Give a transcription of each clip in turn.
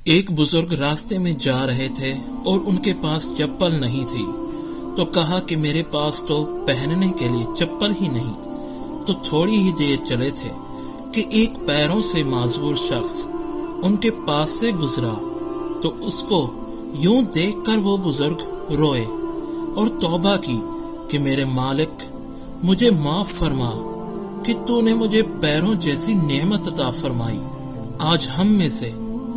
ایک بزرگ راستے میں جا رہے تھے اور ان کے پاس چپل نہیں تھی، تو کہا کہ میرے پاس تو پہننے کے لیے چپل ہی نہیں۔ تو تھوڑی ہی دیر چلے تھے کہ ایک پیروں سے معذور شخص ان کے پاس سے گزرا، تو اس کو یوں دیکھ کر وہ بزرگ روئے اور توبہ کی کہ میرے مالک مجھے معاف فرما کہ تو نے مجھے پیروں جیسی نعمت عطا فرمائی۔ آج ہم میں سے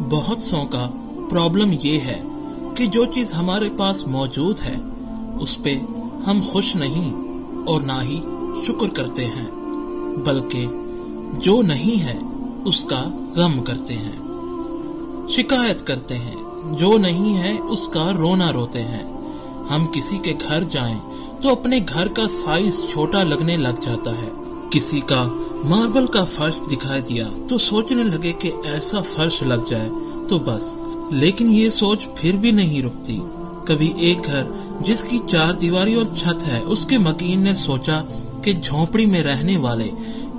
بہت سو کا پرابلم یہ ہے کہ جو چیز ہمارے پاس موجود ہے اس پہ ہم خوش نہیں اور نہ ہی شکر کرتے ہیں، بلکہ جو نہیں ہے اس کا غم کرتے ہیں، شکایت کرتے ہیں، جو نہیں ہے اس کا رونا روتے ہیں۔ ہم کسی کے گھر جائیں تو اپنے گھر کا سائز چھوٹا لگنے لگ جاتا ہے، کسی کا ماربل کا فرش دکھائی دیا تو سوچنے لگے کہ ایسا فرش لگ جائے تو بس، لیکن یہ سوچ پھر بھی نہیں رکتی۔ کبھی ایک گھر جس کی 4 دیواری اور چھت ہے، اس کے مکین نے سوچا کہ جھونپڑی میں رہنے والے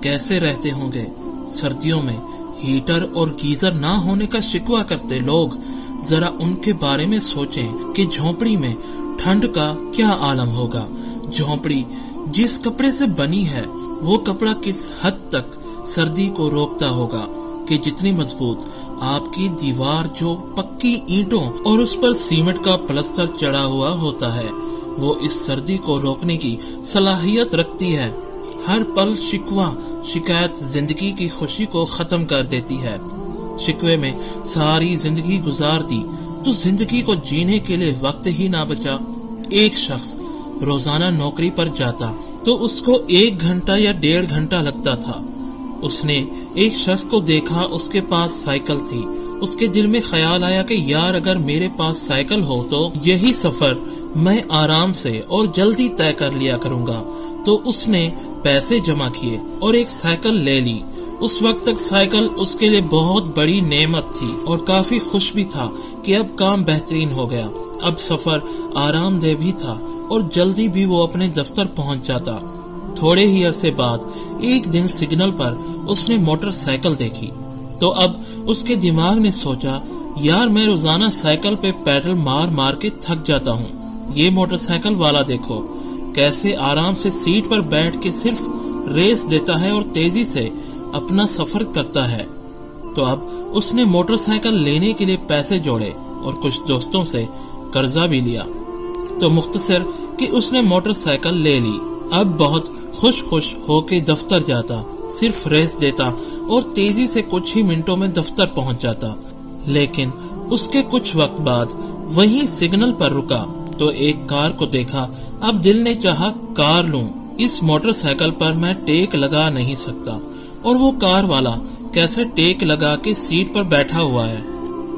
کیسے رہتے ہوں گے۔ سردیوں میں ہیٹر اور گیزر نہ ہونے کا شکوہ کرتے لوگ ذرا ان کے بارے میں سوچیں کہ جھونپڑی میں ٹھنڈ کا کیا عالم ہوگا۔ جھونپڑی جس کپڑے سے بنی ہے وہ کپڑا کس حد تک سردی کو روکتا ہوگا کہ جتنی مضبوط آپ کی دیوار جو پکی اینٹوں اور اس پر سیمنٹ کا پلستر چڑھا ہوا ہوتا ہے وہ اس سردی کو روکنے کی صلاحیت رکھتی ہے۔ ہر پل شکوہ شکایت زندگی کی خوشی کو ختم کر دیتی ہے۔ شکوے میں ساری زندگی گزار دی تو زندگی کو جینے کے لیے وقت ہی نہ بچا۔ ایک شخص روزانہ نوکری پر جاتا تو اس کو 1 گھنٹہ یا 1.5 گھنٹہ لگتا تھا۔ اس نے ایک شخص کو دیکھا، اس کے پاس سائیکل تھی۔ اس کے دل میں خیال آیا کہ یار اگر میرے پاس سائیکل ہو تو یہی سفر میں آرام سے اور جلدی طے کر لیا کروں گا۔ تو اس نے پیسے جمع کیے اور ایک سائیکل لے لی۔ اس وقت تک سائیکل اس کے لیے بہت بڑی نعمت تھی اور کافی خوش بھی تھا کہ اب کام بہترین ہو گیا، اب سفر آرام دہ بھی تھا اور جلدی بھی وہ اپنے دفتر پہنچ جاتا۔ تھوڑے ہی عرصے بعد ایک دن سگنل پر اس نے موٹر سائیکل دیکھی، تو اب اس کے دماغ نے سوچا یار میں روزانہ سائیکل پہ پیڈل مار مار کے تھک جاتا ہوں، یہ موٹر سائیکل والا دیکھو کیسے آرام سے سیٹ پر بیٹھ کے صرف ریس دیتا ہے اور تیزی سے اپنا سفر کرتا ہے۔ تو اب اس نے موٹر سائیکل لینے کے لیے پیسے جوڑے اور کچھ دوستوں سے قرضہ بھی لیا۔ تو مختصر کہ اس نے موٹر سائیکل لے لی۔ اب بہت خوش ہو کے دفتر جاتا، صرف ریس دیتا اور تیزی سے کچھ ہی منٹوں میں دفتر پہنچ جاتا۔ لیکن اس کے کچھ وقت بعد وہیں سگنل پر رکا تو ایک کار کو دیکھا۔ اب دل نے چاہا کار لوں، اس موٹر سائیکل پر میں ٹیک لگا نہیں سکتا، اور وہ کار والا کیسے ٹیک لگا کے سیٹ پر بیٹھا ہوا ہے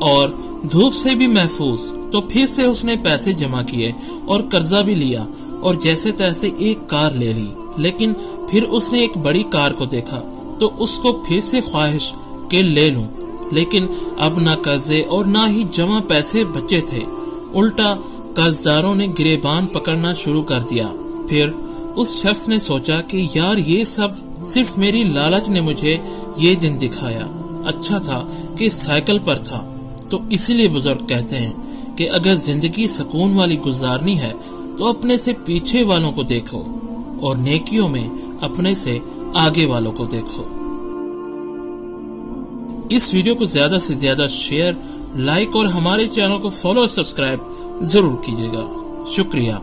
اور دھوپ سے بھی محفوظ۔ تو پھر سے اس نے پیسے جمع کیے اور قرضہ بھی لیا اور جیسے تیسے ایک کار لے لی۔ لیکن پھر اس نے ایک بڑی کار کو دیکھا تو اس کو پھر سے خواہش کہ لے لوں، لیکن اب نہ قرضے اور نہ ہی جمع پیسے بچے تھے، الٹا قرضداروں نے گریبان پکڑنا شروع کر دیا۔ پھر اس شخص نے سوچا کہ یار یہ سب صرف میری لالچ نے مجھے یہ دن دکھایا، اچھا تھا کہ سائیکل پر تھا۔ تو اسی لیے بزرگ کہتے ہیں کہ اگر زندگی سکون والی گزارنی ہے تو اپنے سے پیچھے والوں کو دیکھو اور نیکیوں میں اپنے سے آگے والوں کو دیکھو۔ اس ویڈیو کو زیادہ سے زیادہ شیئر، لائک اور ہمارے چینل کو فالو اور سبسکرائب ضرور کیجیے گا۔ شکریہ۔